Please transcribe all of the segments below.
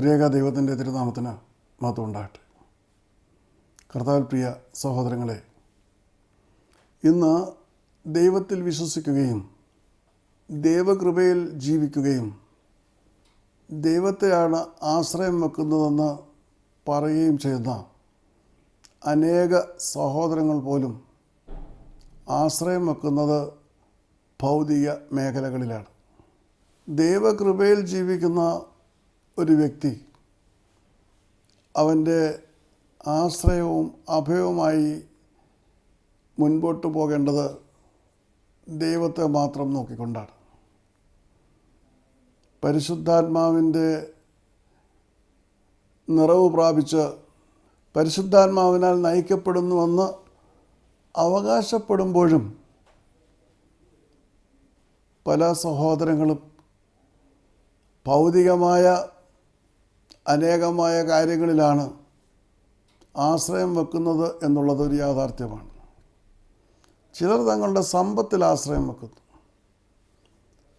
ത്രിയേക ദൈവത്തിൻ്റെ തിരുനാമത്തിന് മഹത്വം ഉണ്ടാകട്ടെ. കർത്താവിൽ പ്രിയ സഹോദരങ്ങളെ, ഇന്ന് ദൈവത്തിൽ വിശ്വസിക്കുകയും ദൈവകൃപയിൽ ജീവിക്കുകയും ദൈവത്തെയാണ് ആശ്രയം വെക്കുന്നതെന്ന് പറയുകയും ചെയ്യുന്ന അനേക സഹോദരങ്ങൾ പോലും ആശ്രയം വെക്കുന്നത് ഭൗതിക മേഖലകളിലാണ്. ദൈവകൃപയിൽ ജീവിക്കുന്ന ഒരു വ്യക്തി അവൻ്റെ ആശ്രയവും അഭയവുമായി മുൻപോട്ട് പോകേണ്ടത് ദൈവത്തെ മാത്രം നോക്കിക്കൊണ്ടാണ്. പരിശുദ്ധാത്മാവിൻ്റെ നിറവ് പ്രാപിച്ച് പരിശുദ്ധാത്മാവിനാൽ നയിക്കപ്പെടുന്നുവെന്ന് അവകാശപ്പെടുമ്പോഴും പല സഹോദരങ്ങളും ഭൗതികമായ അനേകമായ കാര്യങ്ങളിലാണ് ആശ്രയം വെക്കുന്നത് എന്നുള്ളതൊരു യാഥാർത്ഥ്യമാണ്. ചിലർ തങ്ങളുടെ സമ്പത്തിൽ ആശ്രയം വെക്കുന്നു,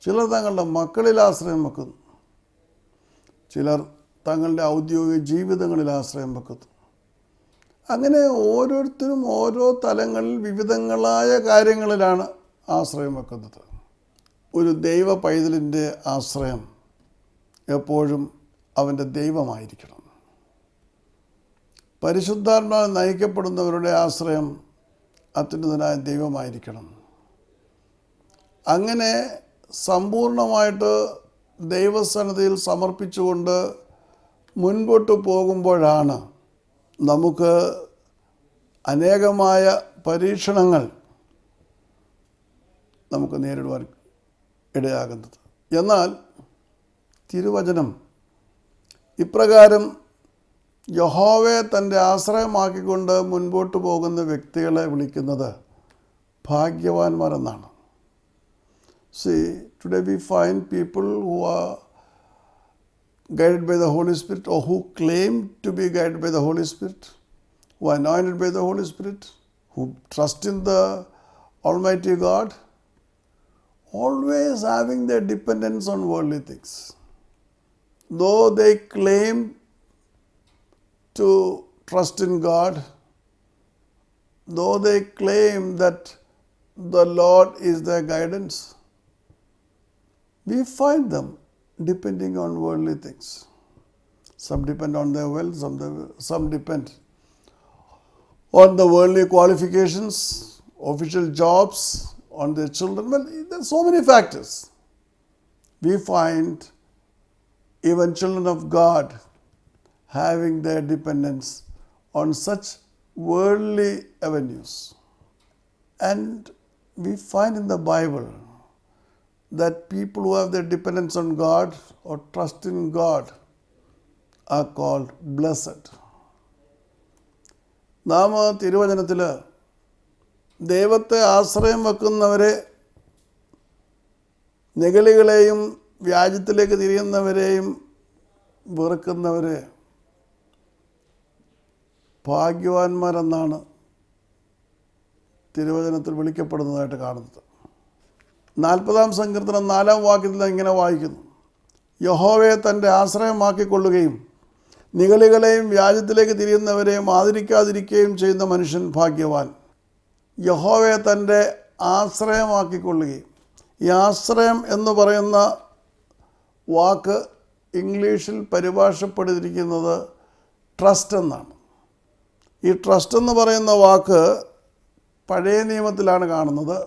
ചിലർ തങ്ങളുടെ മക്കളിൽ ആശ്രയം വെക്കുന്നു, ചിലർ തങ്ങളുടെ ഔദ്യോഗിക ജീവിതങ്ങളിൽ ആശ്രയം വെക്കുന്നു. അങ്ങനെ ഓരോരുത്തരും ഓരോ തലങ്ങളിൽ വിവിധങ്ങളായ കാര്യങ്ങളിലാണ് ആശ്രയം വെക്കുന്നത്. ഒരു ദൈവ പൈതലിൻ്റെ ആശ്രയം എപ്പോഴും അവൻ്റെ ദൈവമായിരിക്കണം. പരിശുദ്ധാത്മാവിൽ നയിക്കപ്പെടുന്നവരുടെ ആശ്രയം അത്യുന്നതനായ ദൈവമായിരിക്കണം. അങ്ങനെ സമ്പൂർണമായിട്ട് ദൈവസന്നിധിയിൽ സമർപ്പിച്ചുകൊണ്ട് മുൻപോട്ട് പോകുമ്പോഴാണ് നമുക്ക് അനേകമായ പരീക്ഷണങ്ങൾ നമുക്ക് നേരിടുവാൻ ഇടയാകുന്നത്. എന്നാൽ തിരുവചനം ഇപ്രകാരം യഹോവയെ തൻ്റെ ആശ്രയമാക്കിക്കൊണ്ട് മുൻപോട്ട് പോകുന്ന വ്യക്തികളെ വിളിക്കുന്നത് ഭാഗ്യവാന്മാരെന്നാണ്. See, today we find people who are guided by the Holy Spirit, or who claim to be guided by the Holy Spirit, who are anointed by the Holy Spirit, who trust in the Almighty God, always having their dependence on worldly things. Though they claim to trust in God, though they claim that the Lord is their guidance, we find them depending on worldly things. Some depend on their wealth, some depend on the worldly qualifications, official jobs, on their children. Well, there are so many factors. We find even children of God having their dependence on such worldly avenues. And we find in the Bible that people who have their dependence on God or trust in God are called blessed. നാം തിരുവചനത്തിൽ ദൈവത്തെ ആശ്രയം വെക്കുന്നവരെ, നിഗളികളെയും വ്യാജത്തിലേക്ക് തിരിയുന്നവരെയും വെറുക്കുന്നവരെ ഭാഗ്യവാന്മാരെന്നാണ് തിരുവചനത്തിൽ വിളിക്കപ്പെടുന്നതായിട്ട് കാണുന്നത്. 40-ാം സങ്കീർത്തനം 4-ാം വാക്യത്തിൽ ഇങ്ങനെ വായിക്കുന്നു: യഹോവയെ തൻ്റെ ആശ്രയമാക്കിക്കൊള്ളുകയും നിഗളികളെയും വ്യാജത്തിലേക്ക് തിരിയുന്നവരെയും ആദരിക്കാതിരിക്കുകയും ചെയ്യുന്ന മനുഷ്യൻ ഭാഗ്യവാൻ. യഹോവയെ തൻ്റെ ആശ്രയമാക്കിക്കൊള്ളുകയും, ഈ ആശ്രയം എന്ന് പറയുന്ന വാക്ക് ഇംഗ്ലീഷിൽ പരിഭാഷപ്പെടുത്തിയിരിക്കുന്നത് ട്രസ്റ്റ് എന്നാണ്. ഈ ട്രസ്റ്റ് എന്ന് പറയുന്ന വാക്ക് പഴയ നിയമത്തിലാണ് കാണുന്നത്.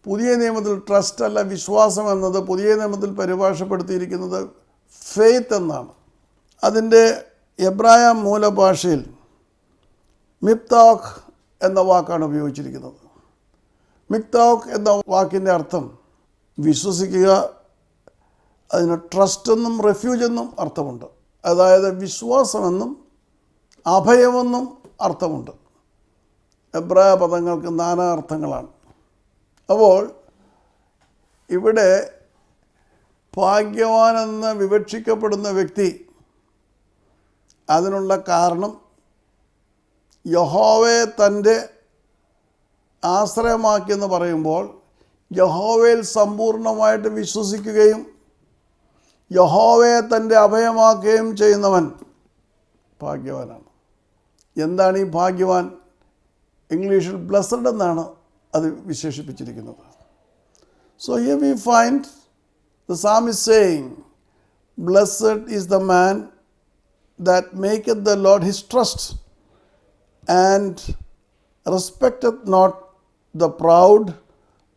പുതിയ നിയമത്തിൽ ട്രസ്റ്റ് അല്ല, വിശ്വാസം എന്നത് പുതിയ നിയമത്തിൽ പരിഭാഷപ്പെടുത്തിയിരിക്കുന്നത് ഫെയ്ത്ത് എന്നാണ്. അതിൻ്റെ എബ്രായ മൂലഭാഷയിൽ മിപ്താഖ് എന്ന വാക്കാണ് ഉപയോഗിച്ചിരിക്കുന്നത്. മിക്താഖ് എന്ന വാക്കിൻ്റെ അർത്ഥം വിശ്വസിക്കുക. അതിന് ട്രസ്റ്റ് എന്നും റെഫ്യൂജ് എന്നും അർത്ഥമുണ്ട്. അതായത് വിശ്വാസമെന്നും അഭയമെന്നും അർത്ഥമുണ്ട്. എബ്രായ പദങ്ങൾക്ക് നാനാ അർത്ഥങ്ങളാണ്. അപ്പോൾ ഇവിടെ ഭാഗ്യവാനെന്ന് വിവക്ഷിക്കപ്പെടുന്ന വ്യക്തി, അതിനുള്ള കാരണം യഹോവയെ തൻ്റെ ആശ്രയമാക്കിയെന്ന് പറയുമ്പോൾ യഹോവയിൽ സമ്പൂർണ്ണമായിട്ട് വിശ്വസിക്കുകയും യഹോവയെ തൻ്റെ അഭയമാക്കുകയും ചെയ്യുന്നവൻ ഭാഗ്യവാനാണ്. എന്താണ് ഈ ഭാഗ്യവാൻ? ഇംഗ്ലീഷിൽ ബ്ലസ്സഡ് എന്നാണ് അത് വിശേഷിപ്പിച്ചിരിക്കുന്നത്. So here we find the psalmist saying, "Blessed is the man that maketh the Lord his trust, and respecteth not the proud,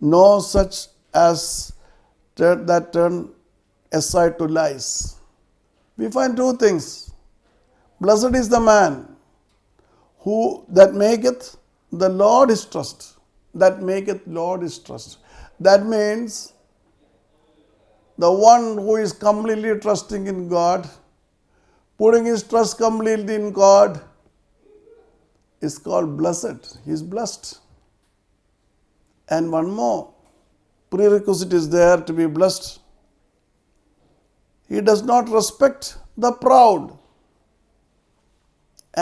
nor such as that turn aside to lies." We find two things. Blessed is the man who that maketh the Lord his trust. That maketh Lord his trust. That means the one who is completely trusting in God, putting his trust completely in God, is called blessed. He is blessed. And one more prerequisite is there to be blessed. He does not respect the proud,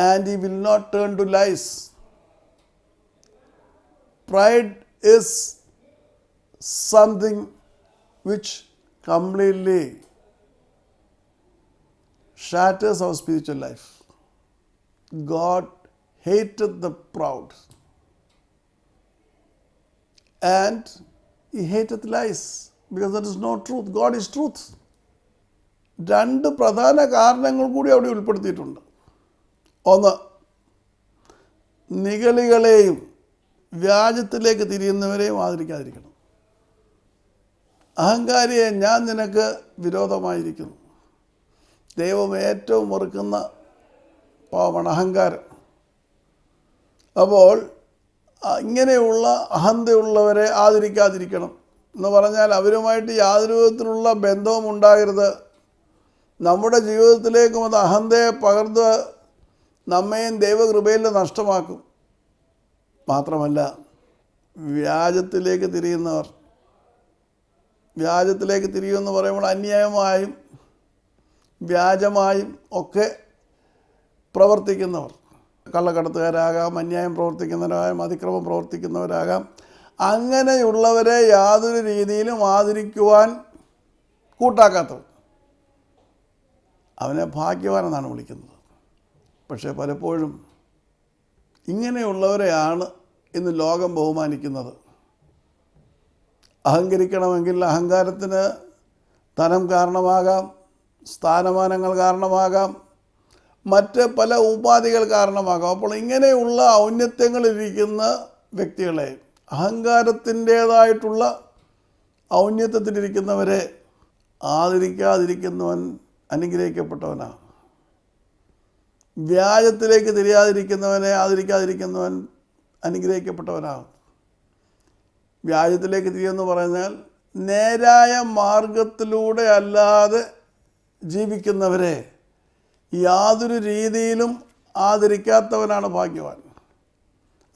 and he will not turn to lies. Pride is something which completely shatters our spiritual life. God hated the proud, and he hated lies, because there is no truth. God is truth. രണ്ട് പ്രധാന കാരണങ്ങൾ കൂടി അവിടെ ഉൾപ്പെടുത്തിയിട്ടുണ്ട്. ഒന്ന്, നിഗളികളെയും വ്യാജത്തിലേക്ക് തിരിയുന്നവരെയും ആദരിക്കാതിരിക്കണം. അഹങ്കാരിയെ ഞാൻ നിനക്ക് വിരോധമായിരിക്കുന്നു. ദൈവം ഏറ്റവും വെറുക്കുന്ന പാവമാണ് അഹങ്കാരം. അപ്പോൾ ഇങ്ങനെയുള്ള അഹന്തയുള്ളവരെ ആദരിക്കാതിരിക്കണം എന്ന് പറഞ്ഞാൽ അവരുമായിട്ട് യാതൊരു വിധത്തിലുള്ള ബന്ധവും ഉണ്ടാകരുത്. നമ്മുടെ ജീവിതത്തിലേക്കും അത് അഹന്തയെ പകർന്ന് നമ്മയും ദൈവകൃപയിൽ നഷ്ടമാക്കും. മാത്രമല്ല, വ്യാജത്തിലേക്ക് തിരിയുന്നവർ, വ്യാജത്തിലേക്ക് തിരിയുമെന്ന് പറയുമ്പോൾ അന്യായമായും വ്യാജമായും ഒക്കെ പ്രവർത്തിക്കുന്നവർ, കള്ളക്കടത്തുകാരാകാം, അന്യായം പ്രവർത്തിക്കുന്നവരാകാം, അതിക്രമം പ്രവർത്തിക്കുന്നവരാകാം. അങ്ങനെയുള്ളവരെ യാതൊരു രീതിയിലും ആദരിക്കുവാൻ കൂട്ടാക്കാത്തവർ, അവനെ ഭാഗ്യവാനെന്നാണ് വിളിക്കുന്നത്. പക്ഷേ പലപ്പോഴും ഇങ്ങനെയുള്ളവരെയാണ് ഇന്ന് ലോകം ബഹുമാനിക്കുന്നത്. അഹങ്കരിക്കണമെങ്കിൽ അഹങ്കാരത്തിന് ധനം കാരണമാകാം, സ്ഥാനമാനങ്ങൾ കാരണമാകാം, മറ്റ് പല ഉപാധികൾ കാരണമാകാം. അപ്പോൾ ഇങ്ങനെയുള്ള ഔന്നത്യങ്ങളിരിക്കുന്ന വ്യക്തികളെ, അഹങ്കാരത്തിൻ്റേതായിട്ടുള്ള ഔന്നത്യത്തിലിരിക്കുന്നവരെ ആദരിക്കാതിരിക്കുന്നവൻ അനുഗ്രഹിക്കപ്പെട്ടവനാണ്. വ്യാജത്തിലേക്ക് തിരിയാതിരിക്കുന്നവനെ ആദരിക്കാതിരിക്കുന്നവൻ അനുഗ്രഹിക്കപ്പെട്ടവനാണ്. വ്യാജത്തിലേക്ക് തിരിയെന്ന് പറഞ്ഞാൽ നേരായ മാർഗത്തിലൂടെ അല്ലാതെ ജീവിക്കുന്നവരെ യാതൊരു രീതിയിലും ആദരിക്കാത്തവനാണ് ഭാഗ്യവാൻ,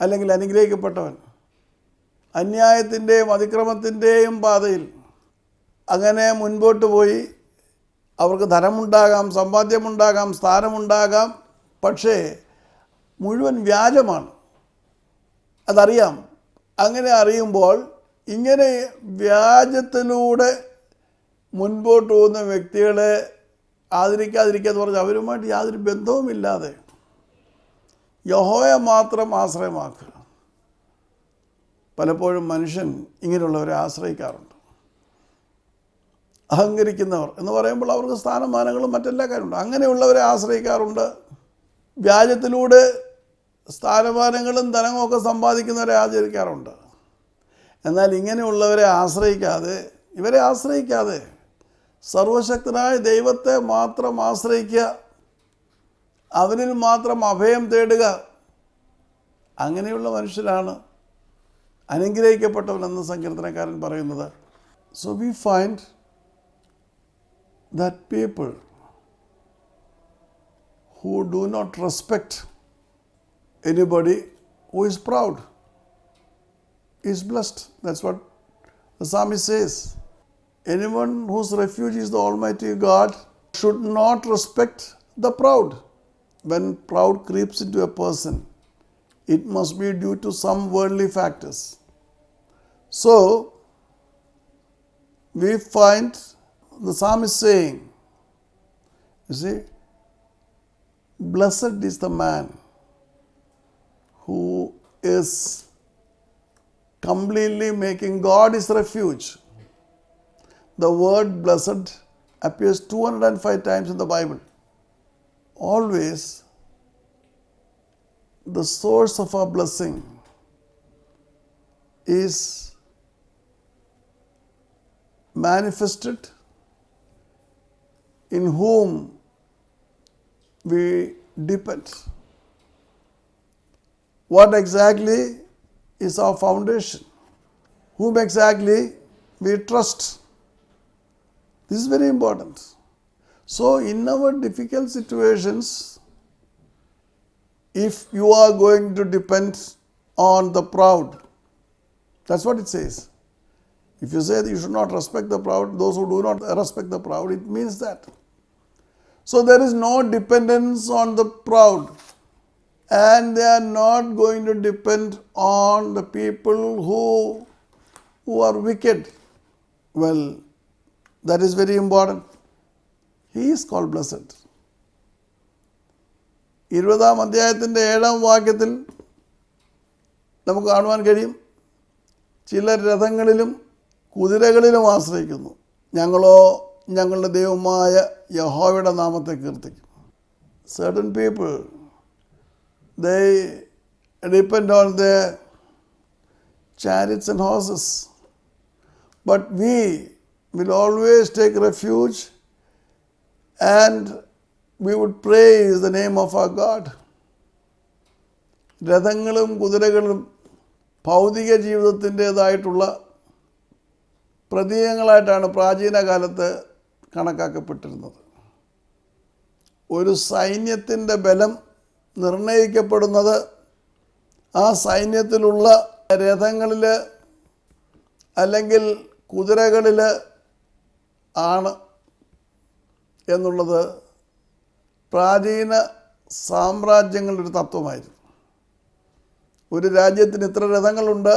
അല്ലെങ്കിൽ അനുഗ്രഹിക്കപ്പെട്ടവൻ. അന്യായത്തിൻ്റെയും അതിക്രമത്തിൻ്റെയും പാതയിൽ അങ്ങനെ മുൻപോട്ട് പോയി അവർക്ക് ധനമുണ്ടാകാം, സമ്പാദ്യമുണ്ടാകാം, സ്ഥാനമുണ്ടാകാം, പക്ഷേ മുഴുവൻ വ്യാജമാണ്. അതറിയാം. അങ്ങനെ അറിയുമ്പോൾ ഇങ്ങനെ വ്യാജത്തിലൂടെ മുൻപോട്ട് പോകുന്ന വ്യക്തികളെ ആദരിക്കാതിരിക്കുക എന്ന് പറഞ്ഞാൽ അവരുമായിട്ട് യാതൊരു ബന്ധവുമില്ലാതെ യഹോവയെ മാത്രം ആശ്രയമാക്കുക. പലപ്പോഴും മനുഷ്യൻ ഇങ്ങനെയുള്ളവരെ ആശ്രയിക്കാറുണ്ട്. അഹങ്കരിക്കുന്നവർ എന്ന് പറയുമ്പോൾ അവർക്ക് സ്ഥാനമാനങ്ങളും മറ്റെല്ലാ കാര്യമുണ്ട്. അങ്ങനെയുള്ളവരെ ആശ്രയിക്കാറുണ്ട്. വ്യാജത്തിലൂടെ സ്ഥാനമാനങ്ങളും ധനവും ഒക്കെ സമ്പാദിക്കുന്നവരെ ആചരിക്കാറുണ്ട്. എന്നാൽ ഇങ്ങനെയുള്ളവരെ ആശ്രയിക്കാതെ, ഇവരെ ആശ്രയിക്കാതെ സർവശക്തനായ ദൈവത്തെ മാത്രം ആശ്രയിക്കുക, അവനിൽ മാത്രം അഭയം തേടുക, അങ്ങനെയുള്ള മനുഷ്യരാണ് അനുഗ്രഹിക്കപ്പെട്ടവനെന്ന് സങ്കീർത്തനക്കാരൻ പറയുന്നത്. So we find that people who do not respect anybody who is proud is blessed. That's what the psalmist says. Anyone whose refuge is the Almighty God should not respect the proud. When proud creeps into a person, it must be due to some worldly factors. So, we find the psalmist saying, You see, blessed is the man who is completely making God his refuge. The word blessed appears 205 times in the Bible. Always the source of our blessing is manifested in whom we depend. What exactly is our foundation? Whom exactly we trust? This is very important. So, in our difficult situations, if you are going to depend on the proud, that's what it says. If you say that you should not respect the proud, those who do not respect the proud, it means that. So, there is no dependence on the proud, and they are not going to depend on the people who are wicked. Well, that is very important. He is called blessed. 20-ാം അധ്യായത്തിൻ്റെ 7-ാം വാക്യത്തിൽ നമുക്ക് കാണുവാൻ കഴിയും, ചിലർ രഥങ്ങളിലും കുതിരകളിലും ആശ്രയിക്കുന്നു, ഞങ്ങളോ ഞങ്ങളുടെ ദൈവമായ യഹോവയുടെ നാമത്തെ കീർത്തിക്കും. Certain people, they depend on their chariots and horses, but we will always take refuge and we would praise the name of our God. രഥങ്ങളും കുതിരകളും ഭൗതിക ജീവിതത്തിൻ്റേതായിട്ടുള്ള പ്രതീകങ്ങളായിട്ടാണ് പ്രാചീന കാലത്ത് കണക്കാക്കപ്പെട്ടിരുന്നത്. ഒരു സൈന്യത്തിൻ്റെ ബലം നിർണയിക്കപ്പെടുന്നത് ആ സൈന്യത്തിലുള്ള രഥങ്ങളിൽ അല്ലെങ്കിൽ കുതിരകളിൽ ആണ് എന്നുള്ളത് പ്രാചീന സാമ്രാജ്യങ്ങളുടെ ഒരു തത്വമായിരുന്നു. ഒരു രാജ്യത്തിന് ഇത്ര രഥങ്ങളുണ്ട്,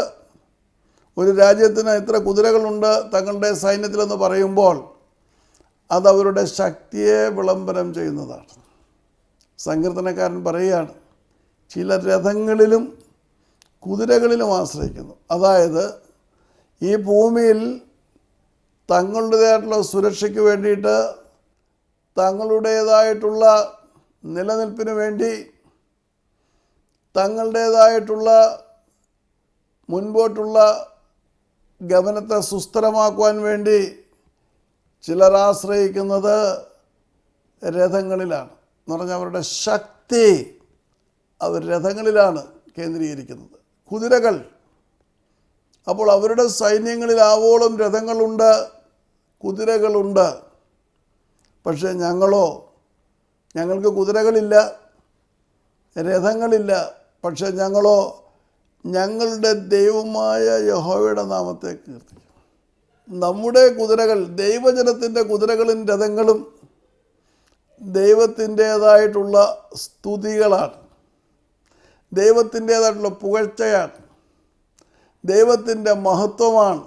ഒരു രാജ്യത്തിന് ഇത്ര കുതിരകളുണ്ട് തങ്ങളുടെ സൈന്യത്തിലെന്ന് പറയുമ്പോൾ അതവരുടെ ശക്തിയെ വിളംബരം ചെയ്യുന്നതാണ്. സങ്കീർത്തനക്കാരൻ പറയുകയാണ്, ചില രഥങ്ങളിലും കുതിരകളിലും ആശ്രയിക്കുന്നു. അതായത് ഈ ഭൂമിയിൽ തങ്ങളുടേതായിട്ടുള്ള സുരക്ഷയ്ക്ക് വേണ്ടിയിട്ട്, തങ്ങളുടേതായിട്ടുള്ള നിലനിൽപ്പിന് വേണ്ടി, തങ്ങളുടേതായിട്ടുള്ള മുൻപോട്ടുള്ള ഗമനത്തെ സുസ്ഥിരമാക്കുവാൻ വേണ്ടി ചിലർ ആശ്രയിക്കുന്നത് രഥങ്ങളിലാണ്. എന്ന് പറഞ്ഞാൽ അവരുടെ ശക്തി അവർ രഥങ്ങളിലാണ് കേന്ദ്രീകരിക്കുന്നത്. കുതിരകൾ, അപ്പോൾ അവരുടെ സൈന്യങ്ങളിൽ ആവോളം രഥങ്ങളുണ്ട്, കുതിരകളുണ്ട്. പക്ഷേ ഞങ്ങൾക്ക് കുതിരകളില്ല, രഥങ്ങളില്ല. പക്ഷേ ഞങ്ങളോ ഞങ്ങളുടെ ദൈവമായ യഹോവയുടെ നാമത്തെ കീർത്തിക്കും. നമ്മുടെ കുതിരകൾ, ദൈവജനത്തിൻ്റെ കുതിരകളും രഥങ്ങളും ദൈവത്തിൻ്റേതായിട്ടുള്ള സ്തുതികളാണ്, ദൈവത്തിൻ്റേതായിട്ടുള്ള പുകഴ്ചയാണ്, ദൈവത്തിൻ്റെ മഹത്വമാണ്,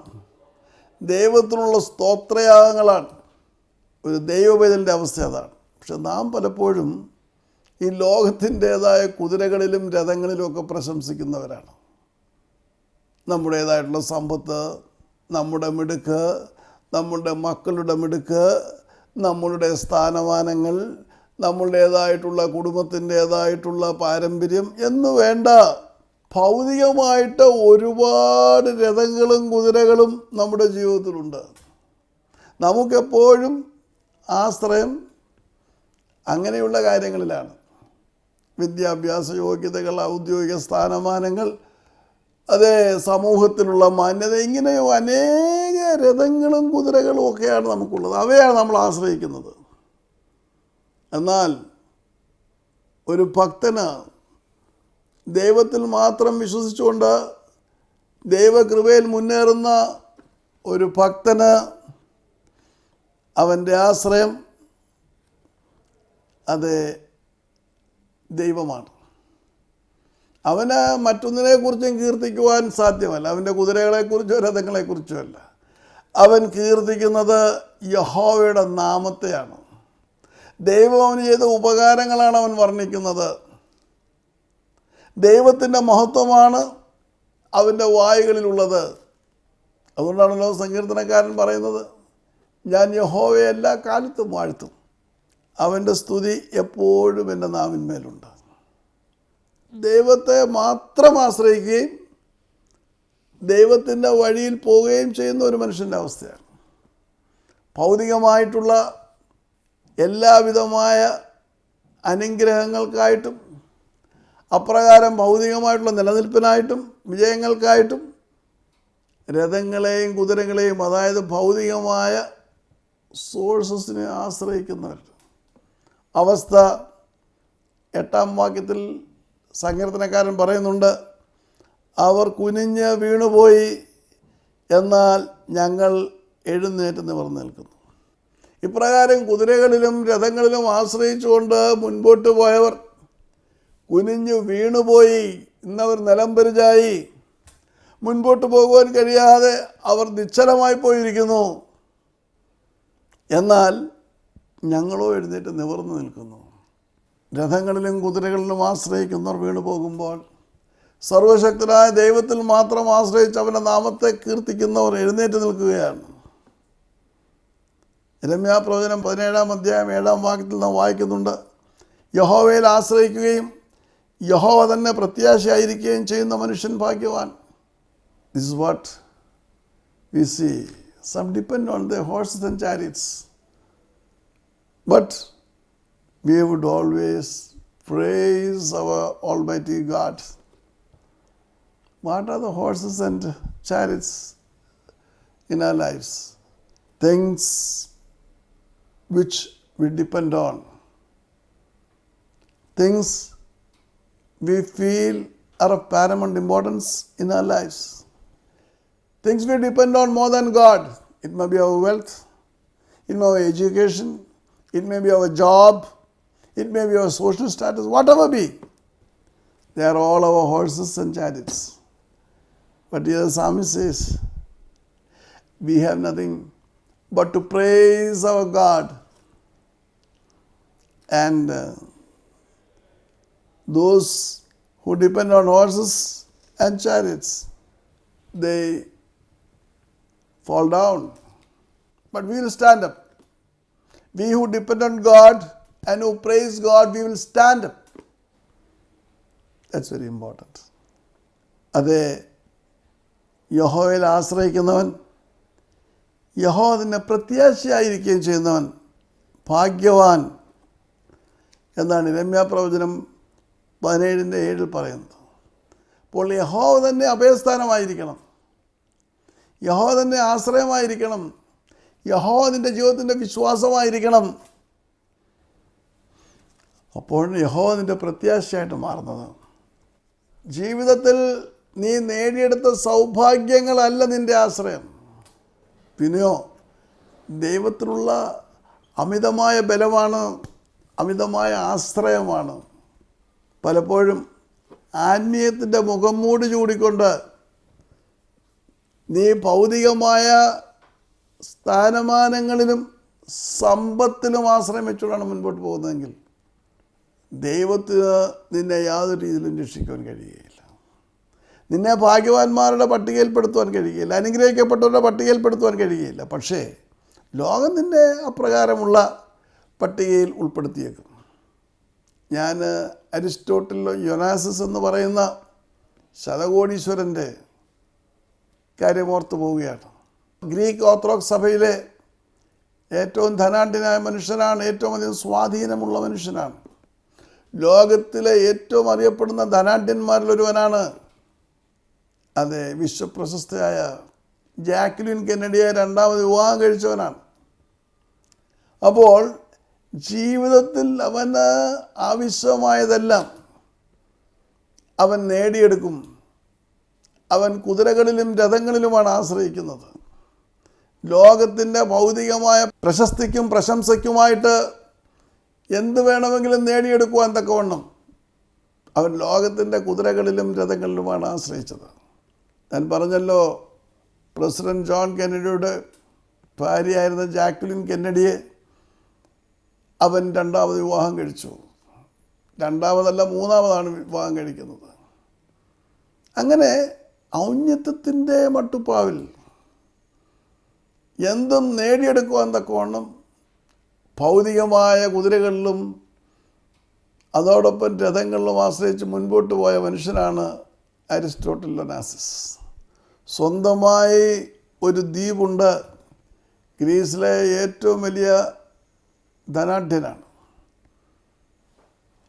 ദൈവത്തിനുള്ള സ്തോത്രയാഗങ്ങളാണ്. ഒരു ദൈവപൈതലിൻ്റെ അവസ്ഥ അതാണ്. പക്ഷെ നാം പലപ്പോഴും ഈ ലോകത്തിൻ്റേതായ കുതിരകളിലും രഥങ്ങളിലുമൊക്കെ പ്രശംസിക്കുന്നവരാണ്. നമ്മുടേതായിട്ടുള്ള സമ്പത്ത്, നമ്മുടെ മിടുക്ക്, നമ്മുടെ മക്കളുടെ മിടുക്ക്, നമ്മളുടെ സ്ഥാനമാനങ്ങൾ, നമ്മളുടേതായിട്ടുള്ള കുടുംബത്തിൻ്റേതായിട്ടുള്ള പാരമ്പര്യം എന്ന് വേണ്ട, ഭൗതികമായിട്ട് ഒരുപാട് രഥങ്ങളും കുതിരകളും നമ്മുടെ ജീവിതത്തിലുണ്ട്. നമുക്കെപ്പോഴും ആശ്രയം അങ്ങനെയുള്ള കാര്യങ്ങളിലാണ്. വിദ്യാഭ്യാസ യോഗ്യതകൾ, ഔദ്യോഗിക സ്ഥാനമാനങ്ങൾ, അതേ സമൂഹത്തിലുള്ള മാന്യത, ഇങ്ങനെയോ അനേക രഥങ്ങളും കുതിരകളും ഒക്കെയാണ് നമുക്കുള്ളത്. അവയാണ് നമ്മൾ ആശ്രയിക്കുന്നത്. എന്നാൽ ഒരു ഭക്തന് ദൈവത്തിൽ മാത്രം വിശ്വസിച്ചുകൊണ്ട് ദൈവകൃപയിൽ മുന്നേറുന്ന ഒരു ഭക്തന് അവൻ്റെ ആശ്രയം അത് ദൈവമാണ്. അവന് മറ്റൊന്നിനെക്കുറിച്ചും കീർത്തിക്കുവാൻ സാധ്യമല്ല. അവൻ്റെ കുതിരകളെക്കുറിച്ചോ രഥങ്ങളെക്കുറിച്ചോ അല്ല. അവൻ കീർത്തിക്കുന്നത് യഹോവയുടെ നാമത്തെയാണ്. ദൈവം അവന് ചെയ്ത ഉപകാരങ്ങളാണ് അവൻ വർണ്ണിക്കുന്നത്. ദൈവത്തിൻ്റെ മഹത്വമാണ് അവൻ്റെ വായുകളിലുള്ളത്. അതുകൊണ്ടാണല്ലോ സങ്കീർത്തനക്കാരൻ പറയുന്നത്, ഞാൻ യഹോവയെ എല്ലാ കാലത്തും വാഴ്ത്തും, അവൻ്റെ സ്തുതി എപ്പോഴും എൻ്റെ നാവിന്മേലുണ്ട്. ദൈവത്തെ മാത്രം ആശ്രയിക്കുകയും ദൈവത്തിൻ്റെ വഴിയിൽ പോവുകയും ചെയ്യുന്ന ഒരു മനുഷ്യൻ്റെ അവസ്ഥയാണ്. ഭൗതികമായിട്ടുള്ള എല്ലാവിധമായ അനുഗ്രഹങ്ങൾക്കായിട്ടും അപ്രകാരം ഭൗതികമായിട്ടുള്ള നിലനിൽപ്പിനായിട്ടും വിജയങ്ങൾക്കായിട്ടും രഥങ്ങളെയും കുതിരകളെയും, അതായത് ഭൗതികമായ സോഴ്സസിനെ ആശ്രയിക്കുന്നവർ അവസ്ഥ 8-ാം വാക്യത്തിൽ സങ്കീർത്തനക്കാരൻ പറയുന്നുണ്ട്, അവർ കുനിഞ്ഞ് വീണുപോയി, എന്നാൽ ഞങ്ങൾ എഴുന്നേറ്റ് നിവർന്നു നിൽക്കുന്നു. ഇപ്രകാരം കുതിരകളിലും രഥങ്ങളിലും ആശ്രയിച്ചുകൊണ്ട് മുൻപോട്ട് പോയവർ കുനിഞ്ഞു വീണുപോയി, ഇന്നവർ നിലംപരിചായി, മുൻപോട്ട് പോകുവാൻ കഴിയാതെ അവർ നിശ്ചലമായി പോയിരിക്കുന്നു. എന്നാൽ ഞങ്ങളോ എഴുന്നേറ്റ് നിവർന്നു നിൽക്കുന്നു. രഥങ്ങളിലും കുതിരകളിലും ആശ്രയിക്കുന്നവർ വീണു പോകുമ്പോൾ സർവശക്തനായ ദൈവത്തിൽ മാത്രം ആശ്രയിച്ച് അവൻ്റെ നാമത്തെ കീർത്തിക്കുന്നവർ എഴുന്നേറ്റ് നിൽക്കുകയാണ്. യിരെമ്യാ പ്രവചനം 17-ാം അധ്യായം 7-ാം വാക്യത്തിൽ നാം വായിക്കുന്നുണ്ട്, യഹോവയിൽ ആശ്രയിക്കുകയും യഹോവ തന്നെ പ്രത്യാശയായിരിക്കുകയും ചെയ്യുന്ന മനുഷ്യൻ ഭാഗ്യവാൻ. This is what we see. Some depend on their horses and chariots, but we would always praise our Almighty God. What are the horses and chariots in our lives? Things which we depend on, things we feel are of paramount importance in our lives, things we depend on more than God. It may be our wealth, it may be our education, it may be our job, it may be our social status, whatever be. They are all our horses and chariots. But here the psalmist says, we have nothing but to praise our God. And those who depend on horses and chariots, they fall down. But we will stand up. We who depend on God and who praise God, we will stand up. That's very important. അതെ, യഹോവയിൽ ആശ്രയിക്കുന്നവൻ, യഹോവ തന്നെ പ്രത്യാശയായിരിക്കുകയും ചെയ്യുന്നവൻ ഭാഗ്യവാൻ എന്നാണ് യിരെമ്യാ പ്രവചനം 17-7 പറയുന്നത്. അപ്പോൾ യഹോവ തന്നെ അഭയസ്ഥാനമായിരിക്കണം, യഹോവ തന്നെ ആശ്രയമായിരിക്കണം, യഹോവ നിൻ്റെ ജീവിതത്തിൻ്റെ വിശ്വാസമായിരിക്കണം. അപ്പോഴാണ് യഹോവ നിൻ്റെ പ്രത്യാശയായിട്ട് മാറുന്നത്. ജീവിതത്തിൽ നീ നേടിയെടുത്ത സൗഭാഗ്യങ്ങളല്ല നിൻ്റെ ആശ്രയം, പിന്നെയോ ദൈവത്തിലുള്ള അമിതമായ ബലമാണ്, അമിതമായ ആശ്രയമാണ്. പലപ്പോഴും ആത്മീയത്തിൻ്റെ മുഖം മൂടി ചൂടിക്കൊണ്ട് നീ ഭൗതികമായ സ്ഥാനമാനങ്ങളിലും സമ്പത്തിലും ആശ്രയം വെച്ചുകൊണ്ടാണ് മുൻപോട്ട് പോകുന്നതെങ്കിൽ ദൈവത്തിന് നിന്നെ യാതൊരു രീതിയിലും രക്ഷിക്കുവാൻ കഴിയുകയില്ല. നിന്നെ ഭാഗ്യവാന്മാരുടെ പട്ടികയിൽപ്പെടുത്തുവാൻ കഴിയുകയില്ല, അനുഗ്രഹിക്കപ്പെട്ടവരുടെ പട്ടികയിൽപ്പെടുത്തുവാൻ കഴിയുകയില്ല. പക്ഷേ ലോകം നിന്നെ അപ്രകാരമുള്ള പട്ടികയിൽ ഉൾപ്പെടുത്തിയേക്കും. ഞാൻ അരിസ്റ്റോട്ടിൽ യൊനാസിസ് എന്ന് പറയുന്ന ശതകോടീശ്വരൻ്റെ കാര്യമോർത്ത് പോവുകയാണ്. ഗ്രീക്ക് ഓർത്തഡോക്സ് സഭയിലെ ഏറ്റവും ധനാഢ്യനായ മനുഷ്യനാണ്, ഏറ്റവും അധികം സ്വാധീനമുള്ള മനുഷ്യനാണ്, ലോകത്തിലെ ഏറ്റവും അറിയപ്പെടുന്ന ധനാഢ്യന്മാരിലൊരുവനാണ്. അതെ, വിശ്വപ്രശസ്തയായ ജാക്ലിൻ കെന്നഡിയെ 2ാമത് വിവാഹം കഴിച്ചവനാണ്. അപ്പോൾ ജീവിതത്തിൽ അവന് ആവശ്യമായതെല്ലാം അവൻ നേടിയെടുക്കും. അവൻ കുതിരകളിലും രഥങ്ങളിലുമാണ് ആശ്രയിക്കുന്നത്. ലോകത്തിൻ്റെ ഭൗതികമായ പ്രശസ്തിക്കും പ്രശംസയ്ക്കുമായിട്ട് എന്ത് വേണമെങ്കിലും നേടിയെടുക്കുവാൻ തക്കവണ്ണം അവൻ ലോകത്തിൻ്റെ കുതിരകളിലും രഥങ്ങളിലുമാണ് ആശ്രയിച്ചത്. ഞാൻ പറഞ്ഞല്ലോ, പ്രസിഡന്റ് ജോൺ കെന്നഡിയുടെ ഭാര്യയായിരുന്ന ജാക്ലിൻ കെന്നഡിയെ അവൻ രണ്ടാമത് വിവാഹം കഴിച്ചു. രണ്ടാമതല്ല, മൂന്നാമതാണ് വിവാഹം കഴിക്കുന്നത്. അങ്ങനെ ഔന്നത്യത്തിൻ്റെ മട്ടുപ്പാവിൽ എന്തും നേടിയെടുക്കുവാൻ തക്കവണ്ണം ഭൗതികമായ കുതിരകളിലും അതോടൊപ്പം രഥങ്ങളിലും ആശ്രയിച്ച് മുൻപോട്ട് പോയ മനുഷ്യനാണ് അരിസ്റ്റോട്ടിൽ ഒനാസിസ്. സ്വന്തമായി ഒരു ദ്വീപുണ്ട്. ഗ്രീസിലെ ഏറ്റവും വലിയ ധനാഢ്യനാണ്.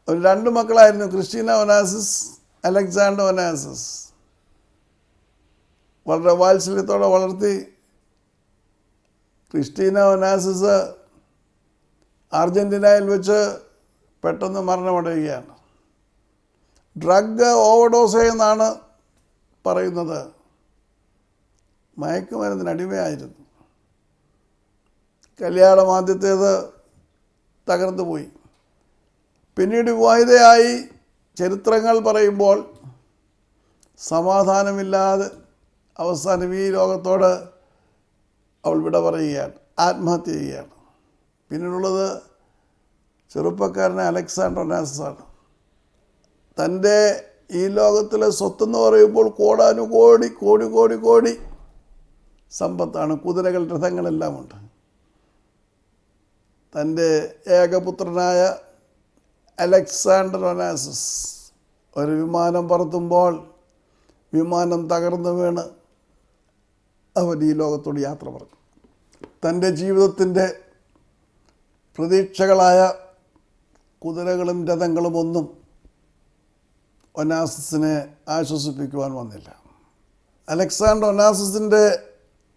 ഒരു 2 മക്കളായിരുന്നു, ക്രിസ്റ്റീന ഒനാസിസ്, അലക്സാണ്ടർ ഒനാസിസ്. വളരെ വാത്സല്യത്തോടെ വളർത്തി. ക്രിസ്റ്റീന ഒനാസിസ് അർജൻറ്റീനയിൽ വെച്ച് പെട്ടെന്ന് മരണമടയുകയാണ്. ഡ്രഗ് ഓവർഡോസ് എന്നാണ് പറയുന്നത്. മയക്കുമരുന്നിന് അടിമയായിരുന്നു. കല്യാണം ആദ്യത്തേത് തകർന്നു പോയി. പിന്നീട് വിവാഹിതയായി. ചരിത്രങ്ങൾ പറയുമ്പോൾ സമാധാനമില്ലാതെ അവസാനം ഈ ലോകത്തോട് അവൾ വിട പറയുകയാണ്, ആത്മഹത്യ ചെയ്യുകയാണ്. പിന്നീടുള്ളത് ചെറുപ്പക്കാരനെ അലക്സാണ്ടർ ഒനാസിസാണ്. തൻ്റെ ഈ ലോകത്തിലെ സ്വത്തെന്ന് പറയുമ്പോൾ കോടാനുകോടി കോടി കോടി കോടി സമ്പത്താണ്. കുതിരകൾ, രഥങ്ങളെല്ലാം ഉണ്ട്. തൻ്റെ ഏകപുത്രനായ അലക്സാണ്ടർ ഒനാസിസ് ഒരു വിമാനം പറത്തുമ്പോൾ വിമാനം തകർന്നു വീണ് അവൻ ഈ ലോകത്തോട് യാത്ര പറഞ്ഞു. തൻ്റെ ജീവിതത്തിൻ്റെ പ്രതീക്ഷകളായ കുതിരകളും രഥങ്ങളും ഒന്നും ഒനാസിസിനെ ആശ്വസിപ്പിക്കുവാൻ വന്നില്ല. അലക്സാണ്ടർ ഒനാസിസിൻ്റെ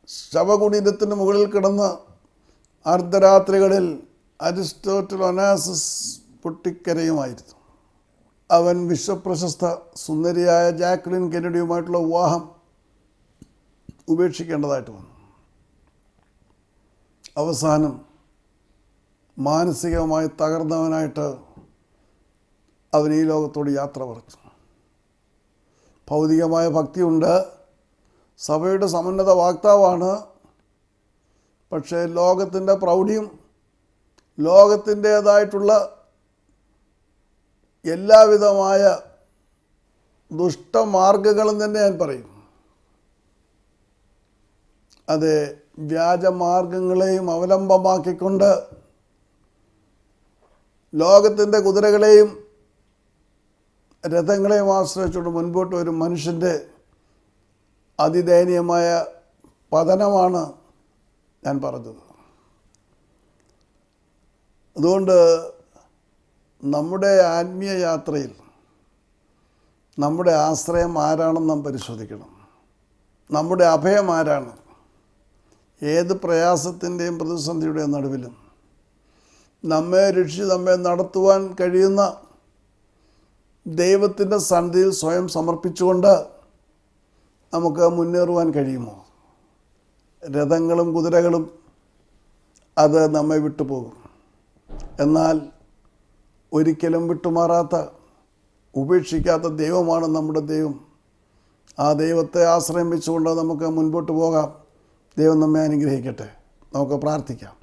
ശവകുടീരത്തിന് മുകളിൽ കിടന്ന് അർദ്ധരാത്രികളിൽ അരിസ്റ്റോട്ടിൽ ഒനാസിസ് പൊട്ടിക്കരയുമായിരുന്നു. അവൻ വിശ്വപ്രശസ്ത സുന്ദരിയായ ജാക്ലിൻ കെന്നഡിയുമായിട്ടുള്ള വിവാഹം ഉപേക്ഷിക്കേണ്ടതായിട്ട് വന്നു. അവസാനം മാനസികമായി തകർന്നവനായിട്ട് അവൻ ഈ ലോകത്തോട് യാത്ര പറഞ്ഞു. ഭൗതികമായ ഭക്തിയുണ്ട്, സഭയുടെ സമുന്നത വാക്താവാണ്. പക്ഷേ ലോകത്തിൻ്റെ പ്രൗഢിയും ലോകത്തിൻ്റേതായിട്ടുള്ള എല്ലാവിധമായ ദുഷ്ടമാർഗങ്ങളും തന്നെ ഞാൻ പറയും. അത് വ്യാജമാർഗങ്ങളെയും അവലംബമാക്കിക്കൊണ്ട് ലോകത്തിൻ്റെ കുതിരകളെയും രഥങ്ങളെയും ആശ്രയിച്ചുകൊണ്ട് മുൻപോട്ട് വരും മനുഷ്യൻ്റെ അതിദയനീയമായ പതനമാണ് ഞാൻ പറഞ്ഞത്. അതുകൊണ്ട് നമ്മുടെ ആത്മീയ യാത്രയിൽ നമ്മുടെ ആശ്രയം ആരാണെന്ന് നാം പരിശോധിക്കണം. നമ്മുടെ അഭയം ആരാണ്? ഏത് പ്രയാസത്തിൻ്റെയും പ്രതിസന്ധിയുടെയും നടുവിലും നമ്മെ രക്ഷിച്ച് നമ്മെ നടത്തുവാൻ കഴിയുന്ന ദൈവത്തിൻ്റെ സന്നിധിയിൽ സ്വയം സമർപ്പിച്ചുകൊണ്ട് നമുക്ക് മുന്നേറുവാൻ കഴിയുമോ? രഥങ്ങളും കുതിരകളും അത് നമ്മെ വിട്ടുപോകും. എന്നാൽ ഒരിക്കലും വിട്ടുമാറാത്ത, ഉപേക്ഷിക്കാത്ത ദൈവമാണ് നമ്മുടെ ദൈവം. ആ ദൈവത്തെ ആശ്രയം വെച്ചുകൊണ്ട് നമുക്ക് മുൻപോട്ട് പോകാം. ദൈവം നമ്മെ അനുഗ്രഹിക്കട്ടെ. നമുക്ക് പ്രാർത്ഥിക്കാം.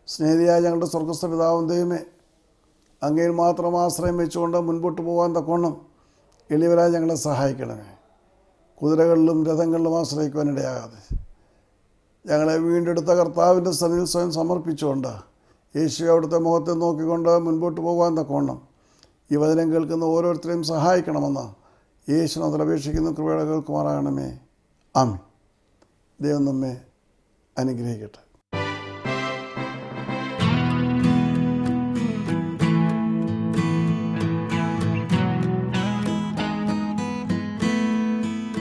സ്നേഹിയായ ഞങ്ങളുടെ സ്വർഗസ്ഥ പിതാവും ദൈവമേ, അങ്ങയിൽ മാത്രം ആശ്രയം വെച്ചുകൊണ്ട് മുൻപോട്ട് പോകാൻ തക്കോണം എളിയവരായി ഞങ്ങളെ സഹായിക്കണമേ. കുതിരകളിലും രഥങ്ങളിലും ആശ്രയിക്കുവാനിടയാകാതെ ഞങ്ങളെ വീണ്ടെടുത്ത കർത്താവിൻ്റെ സന്നിധിയിൽ സ്വയം സമർപ്പിച്ചുകൊണ്ട് യേശു അവിടുത്തെ മുഖത്തെ നോക്കിക്കൊണ്ട് മുൻപോട്ട് പോകാൻ തക്കോണം ഈ വചനം കേൾക്കുന്ന ഓരോരുത്തരെയും സഹായിക്കണമെന്ന് യേശുവിനെ അപേക്ഷിക്കുന്ന കൃപയുടെ കേൾക്കുമാറാകണമേ. ആമേൻ. ദൈവം നമ്മെ അനുഗ്രഹിക്കട്ടെ.